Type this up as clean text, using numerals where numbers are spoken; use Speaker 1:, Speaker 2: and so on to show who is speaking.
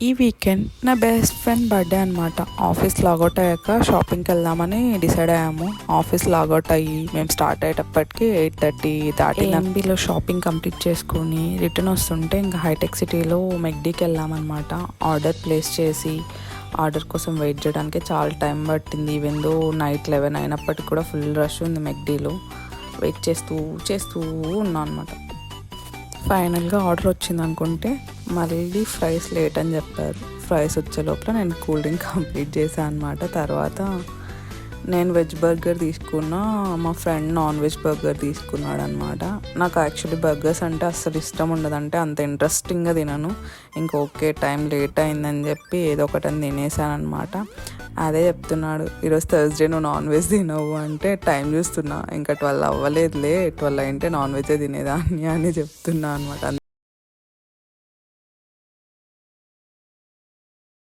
Speaker 1: ఈ వీకెండ్ నా best friend birthday అనమాట. ఆఫీస్ లాగౌట్ అయ్యాక షాపింగ్కి వెళ్దామని డిసైడ్ అయ్యాము. ఆఫీస్ లాగౌట్ అయ్యి మేము స్టార్ట్ అయ్యేటప్పటికి 8:30 దాటి. ఎంబీలో షాపింగ్ కంప్లీట్ చేసుకుని రిటర్న్ వస్తుంటే ఇంకా హైటెక్ సిటీలో మెక్డీకి వెళ్ళామన్నమాట. ఆర్డర్ ప్లేస్ చేసి ఆర్డర్ కోసం వెయిట్ చేయడానికి చాలా టైం పట్టింది. ఈవెందో నైట్ 11 అయినప్పటికీ కూడా ఫుల్ రష్ ఉంది మెక్డీలో. వెయిట్ చేస్తూ ఉన్నాను అనమాట. ఫైనల్గా ఆర్డర్ వచ్చింది అనుకుంటే మళ్ళీ ఫ్రైస్ లేట్ అని చెప్పారు. ఫ్రైస్ వచ్చే లోపల నేను కూల్ డ్రింక్ కంప్లీట్ చేశాను అనమాట. తర్వాత నేను వెజ్ బర్గర్ తీసుకున్నా, మా ఫ్రెండ్ నాన్ వెజ్ బర్గర్ తీసుకున్నాడు అనమాట. నాకు యాక్చువల్లీ బర్గర్స్ అంటే అస్సలు ఇష్టం ఉండదంటే అంత ఇంట్రెస్టింగ్గా తినను. ఓకే టైం లేట్ అయిందని చెప్పి ఏదో ఒకటని తినేసాను అనమాట. అదే చెప్తున్నాడు, ఈరోజు థర్స్డే నువ్వు నాన్ వెజ్ తినవు అంటే టైం చూస్తున్నా ఇంకా 12 అవ్వలేదులే, 12 అంటే నాన్ వెజే తినేదాన్ని అని చెప్తున్నా అనమాట.